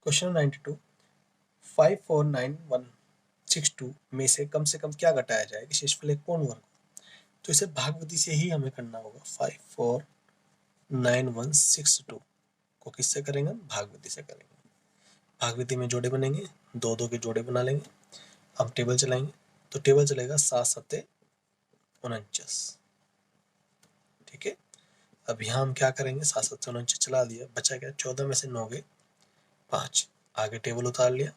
Question 92, 549162 में से कम क्या घटाया जाएगा शेषफल एक पूर्ण वर्ग। तो इसे भागविधि से ही हमें करना होगा। 549162 को किससे करेंगे? भागविधि से करेंगे। भागविधि में जोड़े बनेंगे, दो दो के जोड़े बना लेंगे। अब टेबल चलाएंगे तो टेबल चलेगा 7 सत्ते 49। ठीक है, अब यहाँ हम क्या करेंगे? 7 सत्ते 49 चला दिया, बचा क्या? 14 में से 9 गए 5। आगे टेबल उतार लिया,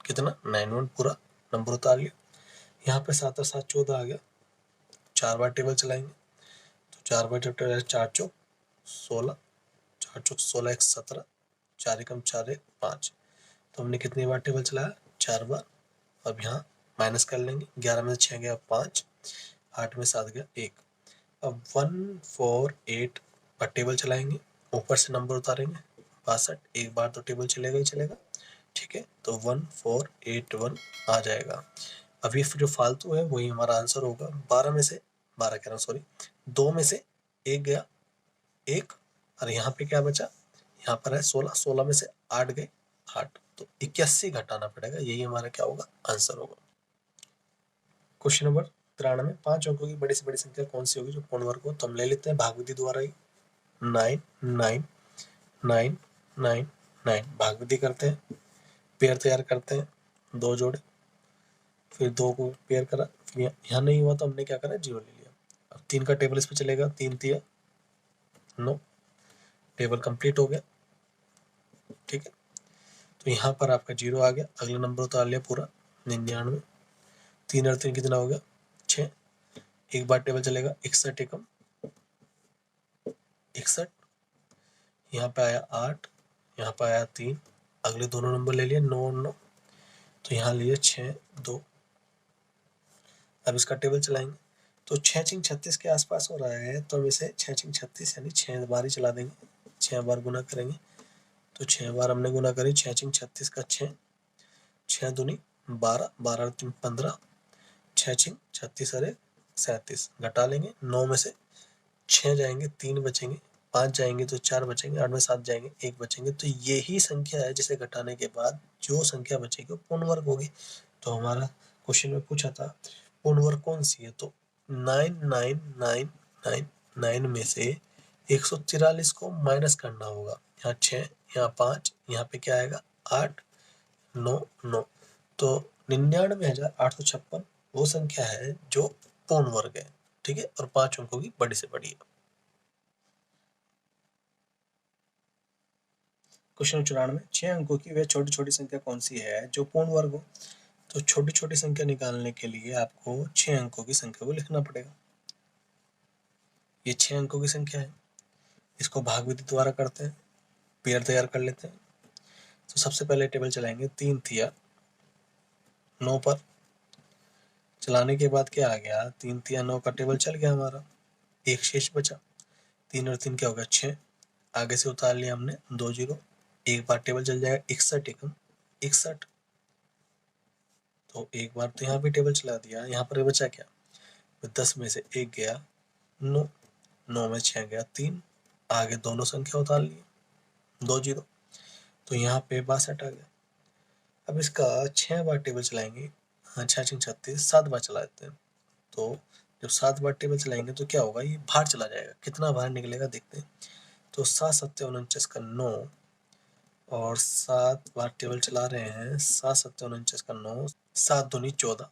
कितना? 91 पूरा नंबर उतार लिया। यहाँ पे 7 और 7 14 आ गया। 4 बार टेबल चलाएंगे तो 4 बार टेबल 4 चौक 16, 4 चौक 16 1 17, 4 एकम 4 1 5। तो हमने कितनी बार टेबल चलाया? 4 बार। अब यहाँ माइनस कर लेंगे, 11 में से 6 गया 5, 8 में 7 गया 1। अब 148 पर टेबल चलाएंगे, ऊपर से नंबर उतारेंगे 62। एक बार तो टेबल चलेगा ही चलेगा। ठीक है, तो 1481 आ जाएगा। अब ये जो फालतू है वही हमारा आंसर होगा। 12 में से 12 कह रहा हूँ, सॉरी, 2 में से 1 गया 1, और यहाँ पे क्या बचा? यहाँ पर है 16, 16 में से 8 गए 8, तो 81 घटाना पड़ेगा। यही हमारा क्या होगा? आंसर होगा। क्वेश्चन नंबर 93, 5 अंकों की बड़ी से बड़ी संख्या कौन सी होगी जो पूर्ण वर्ग हो? तो हम ले लेते हैं भागविधि द्वारा ही। 9 9 9 9 9 भागविधि करते हैं, पेयर तैयार करते हैं, दो जोड़े, फिर 2 को पेयर करा, फिर यहाँ नहीं हुआ तो हमने क्या करा? 0 ले लिया। अब 3 का टेबल इस पे चलेगा, 3 तिया 9, टेबल कंप्लीट हो गया। ठीक है, तो यहाँ पर आपका 0 आ गया। अगला नंबर उतार लिया पूरा 99, 3 और 3 कितना हो गया? 6। एक बार टेबल चलेगा 61 एकम 61, यहाँ पे आया 8, यहाँ पे आया 3। अगले दोनों नंबर ले लिए 9 और 9, तो यहाँ लिए 6 2। अब इसका टेबल चलाएंगे तो 6 6 36 के आसपास हो रहा है, तो हम इसे 6 6 36 यानी 6 बार ही चला देंगे। 6 बार गुना करेंगे तो 6 बार हमने गुना करी। 6 6 36 का 6, 6 दूनी 12, 12 और 3 15, 6 6 36 और 1 37। घटा लेंगे, 9 में से 6 जाएंगे 3 बचेंगे, 5 जाएंगे तो 4 बचेंगे, 8 में 7 जाएंगे 1 बचेंगे। तो यही संख्या है जिसे घटाने के बाद जो संख्या बचेगी वो पूर्ण वर्ग होगी। तो हमारा क्वेश्चन में पूछा था पूर्ण वर्ग कौन सी है, तो 99999 में से 143 को माइनस करना होगा। यहाँ 6, यहाँ 5, यहाँ पे क्या आएगा? 8 9 9, तो 99,856 वो संख्या है जो पूर्ण वर्ग है। ठीक है, और 5 अंकों की बड़ी से बड़ी है। क्वेश्चन 94, 6 अंकों की वह छोटी छोटी संख्या कौन सी है जो पूर्ण वर्ग हो? तो छोटी छोटी संख्या निकालने के लिए आपको 6 अंकों की संख्या को लिखना पड़ेगा। ये 6 अंकों की संख्या है, इसको भागविधि द्वारा करते हैं, पेयर तैयार कर लेते हैं। तो सबसे पहले टेबल चलाएंगे, 3 तिया 9 पर। चलाने के बाद क्या आ गया? 3 तिया 9 का टेबल चल गया हमारा, एक शेष बचा। 3 और 3 क्या होगा? 6। आगे से उतार लिया हमने 2 0। एक बार टेबल चल जाएगा 61 एकम 61, तो एक बार तो यहाँ भी टेबल चला दिया। यहाँ पर बचा क्या? 10 में से 1 गया 9, 9 में 6 गया 3। आगे दोनों संख्या उतार लिए 2 0, तो यहाँ पे 62 आ गया। अब इसका 6 बार टेबल चलाएंगे, हाँ 6 6 36, 7 बार चला देते हैं। तो जब 7 बार टेबल चलाएंगे तो क्या होगा? ये बाहर चला जाएगा। कितना बाहर निकलेगा देखते हैं। तो 7 7 49 का 9, और 7 बार टेबल चला रहे हैं, 7 7 49 का 9, 7 दूनी 14,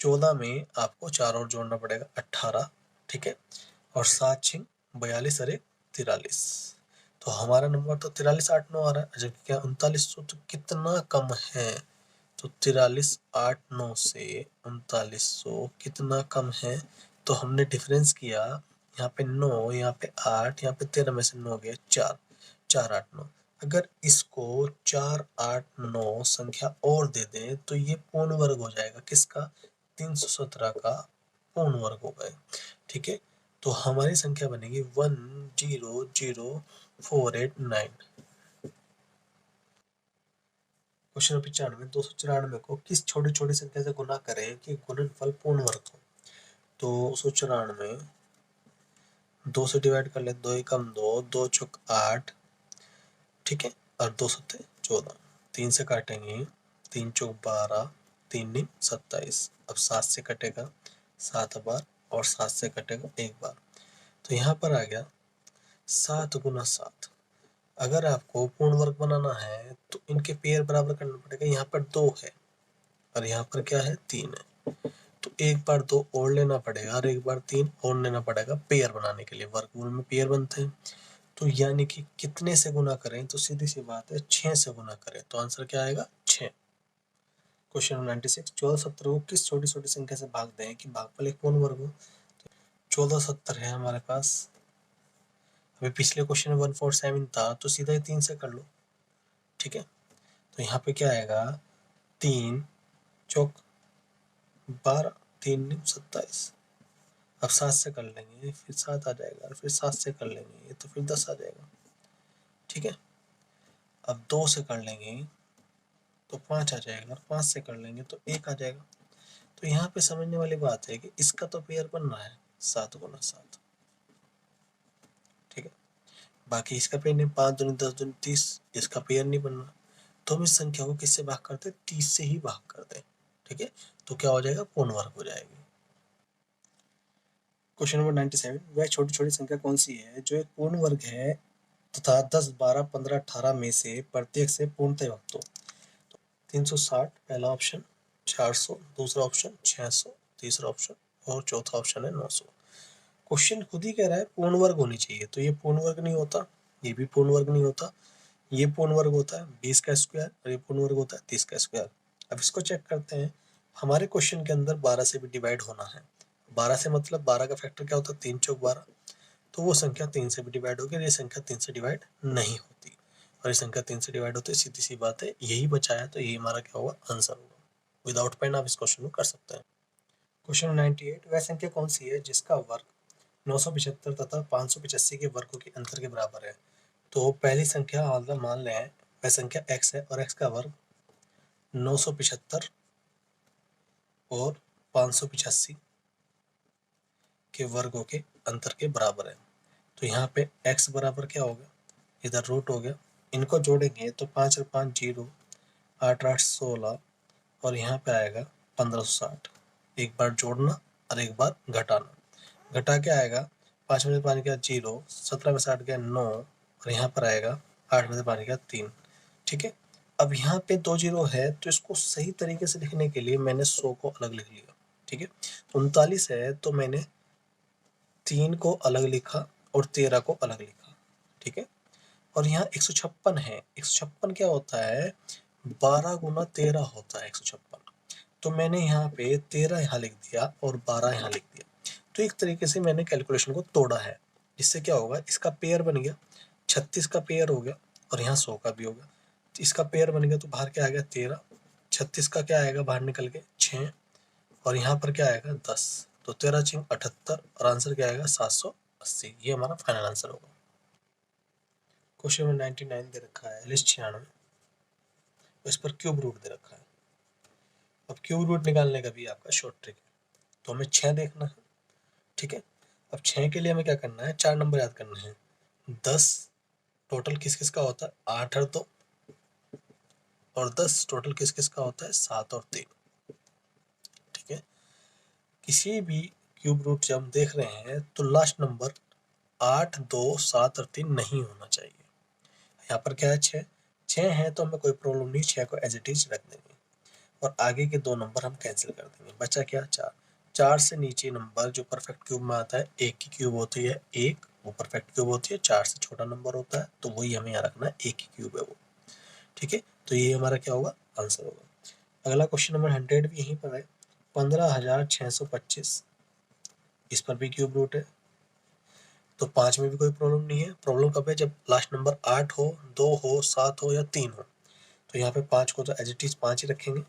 14 में आपको 4 और जोड़ना पड़ेगा 18। ठीक है, और 7 6 42 और 1 43, तो हमारा नंबर तो 43 8 9 आ रहा है, जबकि क्या 3900 तो कितना कम है? तो 43 8 9 से 3900 कितना कम है? तो हमने डिफरेंस किया, यहाँ पे 9, यहाँ पे 8, यहाँ पे 13 में से 9 गया 4, 4 8 9। अगर इसको 4 8 9 संख्या और दे दें तो ये पूर्ण वर्ग हो जाएगा। किसका? 317 का पूर्ण वर्ग होगा। ठीक है, तो हमारी संख्या बनेगी 100489। क्वेश्चन 95, 294 को किस छोटी छोटी संख्या से गुना करें कि गुणनफल पूर्ण वर्ग हो? तो 294 2 से डिवाइड कर ले, 2 एकम 2, 2 चौक 8, ठीक है, और 2 सत्ते 14, 3 से काटेंगे, 3 चौक 12, 3 नी 27। अब 7 से कटेगा 7 बार और 7 से कटेगा 1 बार, तो यहाँ पर आ गया 7 गुना 7। अगर आपको पूर्ण वर्ग बनाना है तो इनके पेयर बराबर करना पड़ेगा। यहाँ पर 2 है और यहाँ पर क्या है 3 है, तो एक बार 2 और लेना पड़ेगा और एक बार 3 और लेना पड़ेगा पेयर बनाने के लिए। वर्गमूल में पेयर बनते हैं, तो यानी कि कितने से गुना करें, तो सीधी सी बात है 6 से गुना करें, तो आंसर क्या आएगा 6। क्वेश्चन नंबर 96, 14 70 को किस छोटी छोटी संख्या से भाग दें कि भागफल एक पूर्ण वर्ग हो। 14 70 है हमारे पास। अभी पिछले क्वेश्चन में 147 था, तो सीधा ही 3 से कर लो, ठीक है। तो यहाँ पे क्या आएगा 3 चौक 12, 3 नी 27। अब 7 से कर लेंगे, फिर 7 आ जाएगा, और फिर 7 से कर लेंगे तो फिर 10 आ जाएगा, ठीक है। अब 2 से कर लेंगे तो 5 आ जाएगा, और 5 से कर लेंगे तो 1 आ जाएगा। तो यहाँ पे समझने वाली बात है कि इसका तो पेयर बन रहा है 7 गुना 7, ठीक है। बाकी इसका पेयर नहीं, 5 दूनी 10 दूनी 30, इसका पेयर नहीं बन रहा, तो हम इस संख्या को किससे भाग करते हैं, 30 से ही भाग करते हैं, ठीक है। तो क्या हो जाएगा, पूर्ण वर्ग हो जाएगी। क्वेश्चन नंबर 97, वह छोटी छोटी संख्या कौन सी है जो एक पूर्ण वर्ग है तथा 10 12 15 18 में से प्रत्येक से पूर्णतः विभक्त हो। 360 पहला ऑप्शन, 400 दूसरा ऑप्शन, 600 तीसरा ऑप्शन, और चौथा ऑप्शन है 900। क्वेश्चन खुद ही कह रहा है पूर्ण वर्ग होनी चाहिए, तो ये पूर्ण वर्ग नहीं होता, ये भी पूर्ण वर्ग नहीं होता, ये पूर्ण वर्ग होता है 20 का स्क्वायर, और ये पूर्ण वर्ग होता है 30 का स्क्वायर। अब इसको चेक करते हैं। हमारे क्वेश्चन के अंदर 12 से भी डिवाइड होना है। 12 से मतलब 12 का फैक्टर क्या होता है, 3 चौक 12, तो वो संख्या 3 से भी डिवाइड होगी, ये संख्या 3 से डिवाइड नहीं होती, और ये संख्या 3 से डिवाइड होती है। सीधी सी बात है, यही बचा है, तो यही हमारा क्या होगा, आंसर होगा। विदाउट पेन आप इस क्वेश्चन को कर सकते हैं। क्वेश्चन 98, वह संख्या कौन सी है जिसका वर्ग 975 तथा 585 के वर्गों के अंतर के बराबर है। तो पहली संख्या मतलब मान लें वह संख्या x है, और x का वर्ग 975 और 585 के वर्गों के अंतर के बराबर है। तो यहाँ पे x बराबर क्या होगा, इधर रूट हो गया, इनको जोड़ेंगे तो 5 और 5 0, 8 8 16, और यहाँ पे आएगा 1560। एक बार जोड़ना और एक बार घटाना, घटा के आएगा 5 में से 5 गया 0, 17 में से 8 गया 9, और यहाँ पर आएगा 8 में से 5 गया 3, ठीक है। अब यहाँ पे 2 0 है, तो इसको सही तरीके से लिखने के लिए मैंने 100 को अलग लिख लिया, ठीक है। 39 है तो मैंने 3 को अलग लिखा और 13 को अलग लिखा, ठीक है। और यहाँ 156 है, 156 क्या होता है, 12 गुना 13 होता है 156। तो मैंने यहाँ पे 13 यहाँ लिख दिया और 12 यहाँ लिख दिया। तो एक तरीके से मैंने कैलकुलेशन को तोड़ा है, जिससे क्या होगा, इसका पेयर बन गया 36 का पेयर हो गया, और यहाँ 100 का भी होगा। तो इसका पेयर बन गया तो बाहर क्या आ गया 13, 36 का क्या आएगा बाहर निकल के 6, और यहाँ पर क्या आएगा 10, तो 13 6 78, और आंसर क्या आएगा 780। ये हमारा फाइनल आंसर होगा। क्वेश्चन नंबर 99 दे रखा है लिस्ट 96, इस पर क्यूब रूट दे रखा है। अब क्यूब रूट निकालने का भी आपका शॉर्ट ट्रिक है। तो हमें 6 देखना है, ठीक है। अब 6 के लिए हमें क्या करना है, 4 नंबर याद करना है। 10 टोटल किस किस का होता है, 8 और 2, और 10 टोटल किस किस का होता है, 7 और 3, ठीक है। किसी भी क्यूब रूट जब हम देख रहे हैं तो लास्ट नंबर 8 2 7 और 3 नहीं होना चाहिए। यहाँ पर क्या है 6, 6 है तो हमें कोई प्रॉब्लम नहीं, 6 को एज इट इज रख देंगे, और आगे के 2 नंबर हम कैंसिल कर देंगे, बचा क्या 4। 4 से नीचे नंबर जो परफेक्ट क्यूब में आता है, 1 की क्यूब होती है 1, वो परफेक्ट क्यूब होती है। 4 से छोटा नंबर होता है तो वही हमें यहाँ रखना है, 1 की क्यूब है वो, ठीक है। तो ये हमारा क्या होगा, आंसर होगा। अगला क्वेश्चन नंबर 100 भी यहीं पर है, 15,625, इस पर भी क्यूब रूट है, तो 5 में भी कोई प्रॉब्लम नहीं है। प्रॉब्लम कब है, जब लास्ट नंबर 8 हो, 2 हो, 7 हो या 3 हो। तो यहाँ पे 5 को तो एज इट इज 5 ही रखेंगे,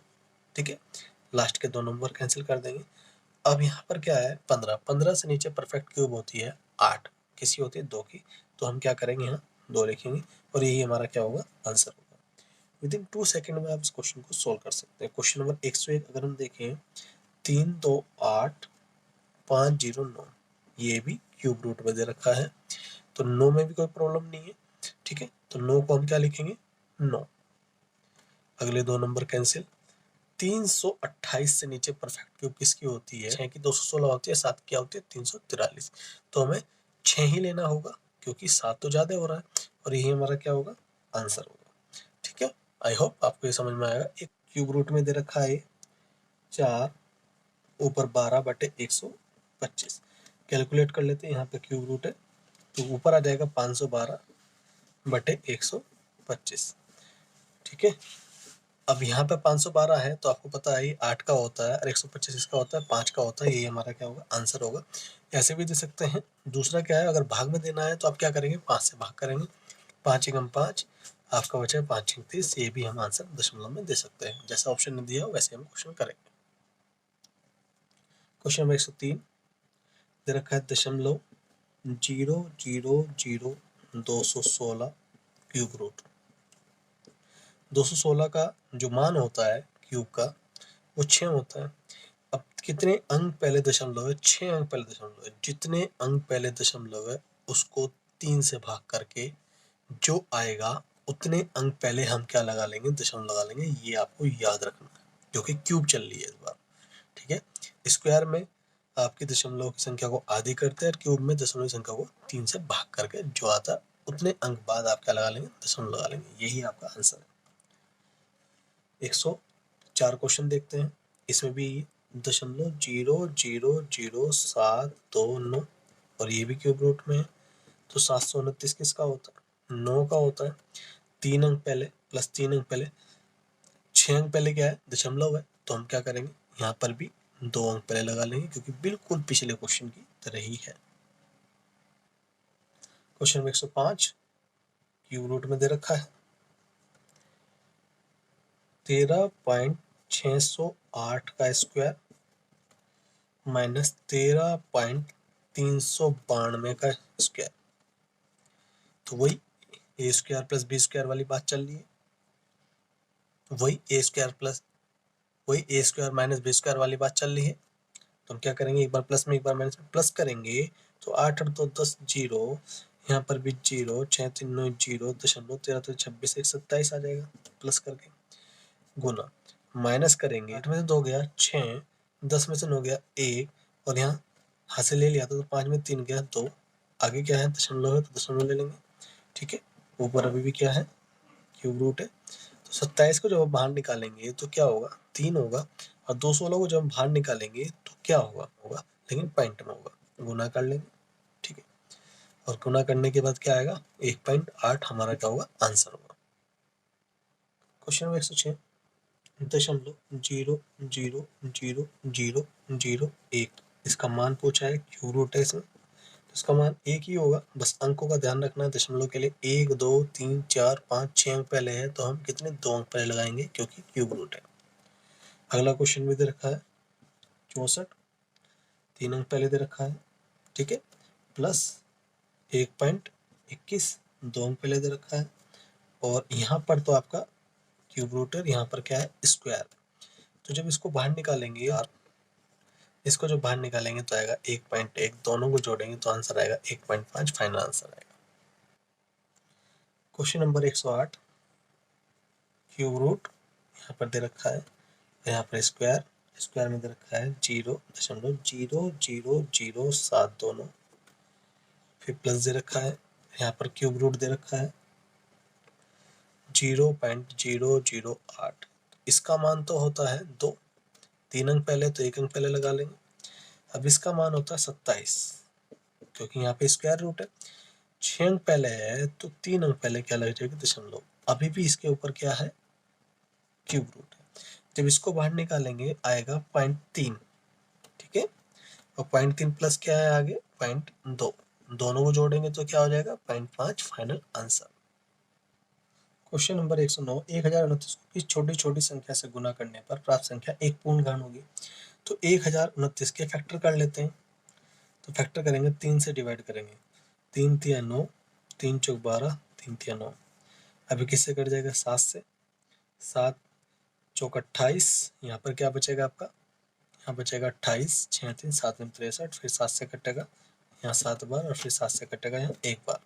ठीक है। लास्ट के 2 नंबर कैंसिल कर देंगे। अब यहाँ पर क्या है 15, 15 से नीचे परफेक्ट क्यूब होती है 8, किसी होती है 2 की, तो हम क्या करेंगे यहाँ 2 लिखेंगे, और यही हमारा क्या होगा, आंसर होगा। विद इन 2 सेकेंड में आप इस क्वेश्चन को सोल्व कर सकते हैं। क्वेश्चन नंबर 101 अगर हम देखें, 3 2 8 5 0 9, ये भी क्यूब रूट में दे रखा है, तो 9 में भी कोई प्रॉब्लम नहीं है, ठीक है। तो 9 को हम क्या लिखेंगे, 9, अगले दो नंबर कैंसिल। 328 से नीचे परफेक्ट क्यूब किसकी होती है? 6 की 216 होती है, 7 क्या होती है? 343। तो हमें 6 ही लेना होगा क्योंकि 7 तो ज्यादा हो रहा है और यही हमारा क्या होगा? आंसर होगा। ठीक है, आई होप आपको ये समझ में आएगा। एक क्यूब रूट में दे रखा है 4 ऊपर 12/125। कैलकुलेट कर लेते हैं। यहाँ पे क्यूब रूट है तो ऊपर आ जाएगा 512/125। ठीक है, अब यहाँ पे 512 है तो आपको पता है 8 का होता है और 125 इसका होता है, 5 का होता है। यही हमारा क्या होगा? आंसर होगा। ऐसे भी दे सकते हैं। दूसरा क्या है, अगर भाग में देना है तो आप क्या करेंगे? 5 से भाग करेंगे। 5 एकम 5, आपका बचा है 5 छीक 30। ये भी हम आंसर दशमलव में दे सकते हैं। जैसा ऑप्शन ने दिया वैसे हम क्वेश्चन करेंगे। क्वेश्चन नंबर 103 दे रखा है 0.000216 क्यूब रूट। 216 का जो मान होता है क्यूब का वो 6 होता है। अब कितने अंक पहले दशमलव है? 6 अंक पहले दशमलव है। जितने अंक पहले दशमलव है उसको 3 से भाग करके जो आएगा उतने अंक पहले हम क्या लगा लेंगे? दशमलव लगा लेंगे। ये आपको याद रखना है क्योंकि क्यूब चल रही है इस बार। ठीक है, स्क्वायर में आपकी दशमलव की संख्या को आधी करते हैं और क्यूब में दशमलव की संख्या को 3 से भाग करके जो आता है उतने अंक बाद आप क्या लगा लेंगे? दशमलव लगा लेंगे। यही आपका आंसर है। 104 क्वेश्चन देखते हैं। इसमें भी 0.0000729 और ये भी क्यूब रूट में है। तो 729 किसका होता है? 9 का होता है। 3 अंक पहले प्लस 3 अंक पहले, 6 अंक पहले क्या है? दशमलव है। तो हम क्या करेंगे? यहाँ पर भी 2 अंक पहले लगा लेंगे क्योंकि बिल्कुल पिछले क्वेश्चन की तरह ही है। क्वेश्चन नंबर 105 क्यूब रूट में दे रखा है 13.608 का स्क्वायर माइनस 13.392 का स्क्वायर। तो वही ए स्क्वायर प्लस बी स्क्वायर वाली बात चल रही है। वही ए स्क्वायर माइनस बी स्क्वायर वाली बात चल रही है। तो हम क्या करेंगे? एक बार प्लस में एक बार माइनस में प्लस करेंगे तो 8 8 2 10 जीरो, यहाँ पर भी जीरो, 6 3 9 जीरो, दशमलव 13 तो 26 1 27 आ जाएगा। प्लस करके गुना माइनस करेंगे, 8 में से 2 गया 6, 10 में से 9 गया 1 और यहाँ हासिल ले लिया था तो 5 में 3 गया 2। आगे क्या है? दशमलव है तो दशमलव ले लेंगे। ठीक है, ऊपर अभी भी क्या है? क्यूब रूट है। तो 27 को जब हम बाहर निकालेंगे तो क्या होगा? 3 होगा और 216 को जब हम बाहर निकालेंगे तो क्या होगा लेकिन पॉइंट में होगा। गुना कर लेंगे। ठीक है, और गुना करने के बाद क्या आएगा? 1.8 हमारा क्या होगा? आंसर होगा। क्वेश्चन नंबर 106 0.00001 इसका मान पूछा है। क्यूब रूट है इसमें तो इसका मान 1 ही होगा। बस अंकों का ध्यान रखना है। दशमलव के लिए 1 2 3 4 5 6 अंक पहले है तो हम कितने? 2 अंक पहले लगाएंगे क्योंकि क्यूब रूट है। अगला क्वेश्चन भी दे रखा है 64, 3 अंक पहले दे रखा है। ठीक है, प्लस 1.21 2 अंक पहले दे रखा है और यहाँ पर तो आपका क्यूब रूट है, यहाँ पर क्या है? स्क्वायर। तो जब इसको बाहर निकालेंगे यार, इसको जब बाहर निकालेंगे तो आएगा 1.1, दोनों को जोड़ेंगे तो आंसर आएगा 1.5, फाइनल आंसर आएगा। क्वेश्चन नंबर 108 क्यूब रूट यहाँ पर दे रखा है, यहाँ पर स्क्वायर, स्क्वायर में दे रखा है 0.0000729, फिर प्लस दे रखा है, यहाँ पर क्यूब रूट दे रखा है 0.008। इसका मान तो होता है 2, 3 अंक पहले तो 1 अंक पहले लगा लेंगे। अब इसका मान होता है 27 क्योंकि यहाँ पे स्क्वायर रूट है। 6 अंक पहले है तो 3 अंक पहले क्या लग जाएगा? दशमलव। अभी भी इसके ऊपर क्या है? क्यूब रूट है। जब इसको बाहर निकालेंगे आएगा 0.3। ठीक है, और 0.3 प्लस क्या है आगे? 0.2, दोनों को जोड़ेंगे तो क्या हो जाएगा? 0.5, फाइनल आंसर। क्वेश्चन नंबर 109 1029 को किस छोटी छोटी संख्या से गुना करने पर प्राप्त संख्या एक पूर्ण घन होगी? तो 1029 के फैक्टर कर लेते हैं। तो फैक्टर करेंगे 3 से डिवाइड करेंगे, 3 तिया 9, 3 चौक 12, 3 तिया 9। अभी किससे कट जाएगा? 7 से। 7 चौक 28, यहाँ पर क्या बचेगा आपका? यहाँ बचेगा 28, 6 3 7 में 63, फिर 7 से कटेगा यहाँ 7 बार और फिर 7 से कटेगा यहाँ 1 बार।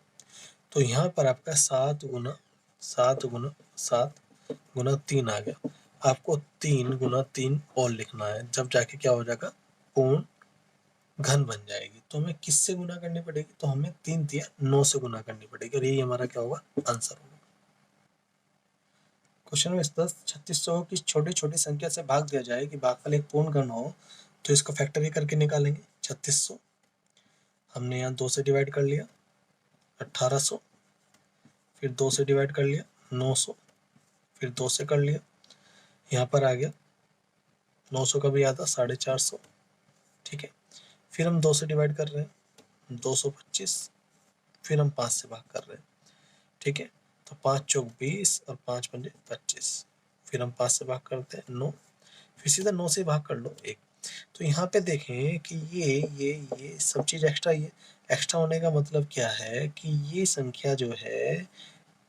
तो यहाँ पर आपका 7 गुना 7 गुना 7 गुना 3 आ गया। आपको 3 गुना 3 और लिखना है, जब जाके क्या हो जाएगा, पूर्ण घन बन जाएगी। तो हमें किससे गुना करनी पड़ेगी, तो हमें 3 दिया 9 से गुना करनी पड़ेगी, और यही हमारा क्या होगा, आंसर होगा। क्वेश्चन नंबर 10, 3600 की छोटी छोटी संख्या से भाग दिया जाए कि भागफल एक पूर्ण घन हो, तो इसको फैक्टरी करके निकालेंगे। 3600 हमने यहाँ 2 से डिवाइड कर लिया, 1800, फिर 2 से डिवाइड कर लिया, 900, फिर 2 से कर लिया, यहाँ पर आ गया 900 का भी आता 450, ठीक है। फिर हम 2 से डिवाइड कर रहे हैं, 225, फिर हम 5 से भाग कर रहे हैं, ठीक है। तो 5 चौक 20 और 5 पंजे 25, फिर हम 5 से भाग करते हैं 9, फिर सीधा 9 से भाग कर लो 1। तो यहाँ पे देखें कि ये सब चीज़ एक्स्ट्रा, ये एक्स्ट्रा होने का मतलब क्या है कि ये संख्या जो है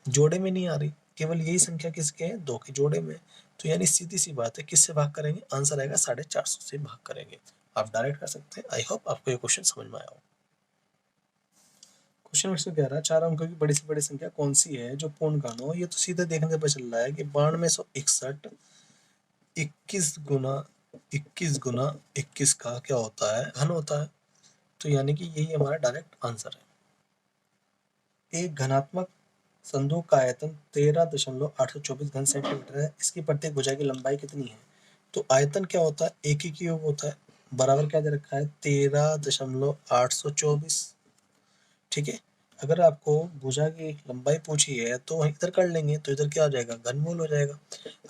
जोड़े में नहीं आ रही, केवल यही संख्या किसके है, 2 के जोड़े में। तो यानी सीधी सी बात है, किससे भाग करेंगे, आंसर आएगा 450 से भाग करेंगे। आप डायरेक्ट कर सकते हैं। आई होप आपको ये क्वेश्चन समझ में आया हो। क्वेश्चन नंबर 111, 4 अंकों की बड़ी से बड़ी संख्या कौन सी है जो पूर्ण घन हो। ये तो सीधे देखने से पता चल रहा है कि 9261 21 गुना 21 का क्या होता है, घन होता है। तो यानी कि यही हमारा डायरेक्ट आंसर है। एक घनात्मक संदूक का आयतन 13.824 घन सेंटीमीटर है। इसकी प्रत्येक भुजा की लंबाई कितनी है। तो आयतन क्या होता है, एक ही क्यूब होता है, बराबर क्या दे रखा है, 13.824, ठीक है। अगर आपको भुजा की लंबाई पूछी है तो इधर कर लेंगे, तो इधर क्या हो जाएगा, घनमूल हो जाएगा।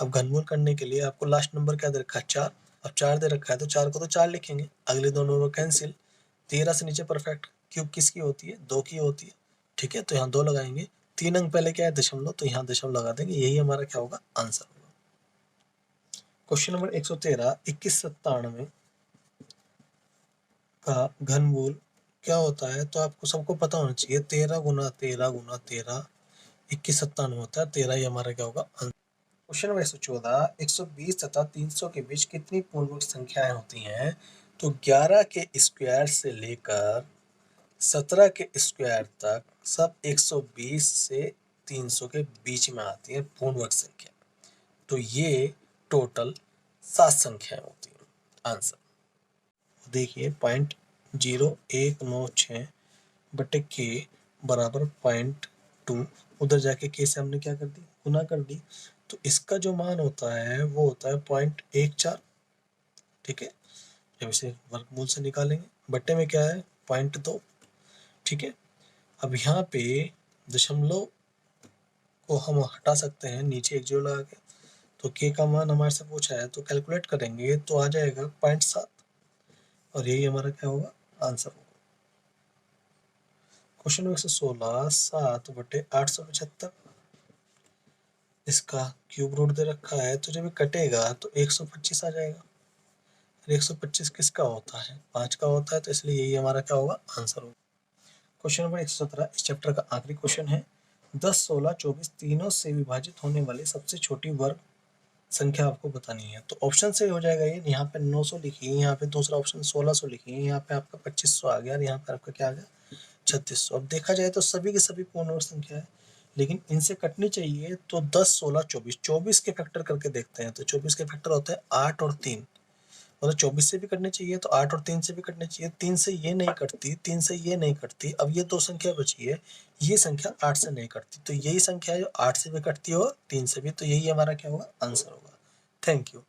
अब घनमूल करने के लिए आपको लास्ट नंबर क्या दे रखा है, 4। अब 4 दे रखा है तो 4 को तो 4 लिखेंगे, अगले दोनों रो कैंसिल। 13 से नीचे परफेक्ट, क्यूब किसकी होती है, 2 की होती है, ठीक है। तो यहाँ 2 लगाएंगे, 3 अंक पहले क्या है, दशमलव, तो यहाँ दशमलव लगा देंगे, यही हमारा क्या होगा, आंसर होगा। क्वेश्चन नंबर 113, 2197 का घनमूल क्या होता है। तो आपको सबको पता होना चाहिए, 13 गुना 13 गुना 13 2197 होता है, 13 ही हमारा क्या होगा। क्वेश्चन नंबर 114, 120 तथा 300 के बीच कितनी पूर्णांक संख्याएं होती हैं। तो 11 के स्क्वायर से लेकर 17 के स्क्वायर तक सब 120 से 300 के बीच में आती है पूर्णांक संख्या। तो ये टोटल 7 संख्याएं होती हैं। आंसर देखिए, 0.0196 बटे के बराबर 0.2, उधर जाके के से हमने क्या कर दी, गुना कर दी। तो इसका जो मान होता है वो होता है 0.14, ठीक है। जब इसे वर्गमूल से निकालेंगे, बट्टे में क्या है, 0.2, ठीक है। अब यहाँ पे दशमलव को हम हटा सकते हैं, नीचे एक जीरो लगा के। तो के का मान हमारे से पूछा है, तो कैलकुलेट करेंगे तो आ जाएगा 0.7, और यही हमारा क्या होगा, आंसर होगा। क्वेश्चन नंबर 116, 7 बटे 875, इसका क्यूब रूट दे रखा है, तो जब ये कटेगा तो 125 आ जाएगा। 125 किसका होता है, 5 का होता है, तो इसलिए यही हमारा क्या होगा, आंसर होगा। क्वेश्चन नंबर 117, इस चैप्टर का आखिरी क्वेश्चन है। 10, 16, 24 तीनों से विभाजित होने वाली सबसे छोटी वर्ग संख्या आपको बतानी है। तो ऑप्शन से हो जाएगा ये, यहाँ पे 900 लिखिए, यहाँ पे दूसरा ऑप्शन 1600 लिखिए, यहाँ पे आपका 2500 आ गया, और यहाँ पे आपका क्या आ गया, 3600। अब देखा जाए तो सभी की सभी पूर्ण वर्ग संख्या है, लेकिन इनसे कटनी चाहिए। तो 10, 16, 24, 24 के फैक्टर करके देखते हैं। तो 24 के फैक्टर होते हैं 8 और 3, मतलब 24 से भी कटने चाहिए, तो 8 और 3 से भी कटने चाहिए। 3 से ये नहीं कटती, 3 से ये नहीं कटती। अब ये 2 संख्या बची है, ये संख्या 8 से नहीं कटती, तो यही संख्या है जो 8 से भी कटती हो, 3 से भी। तो यही हमारा क्या होगा, आंसर होगा। Thank you.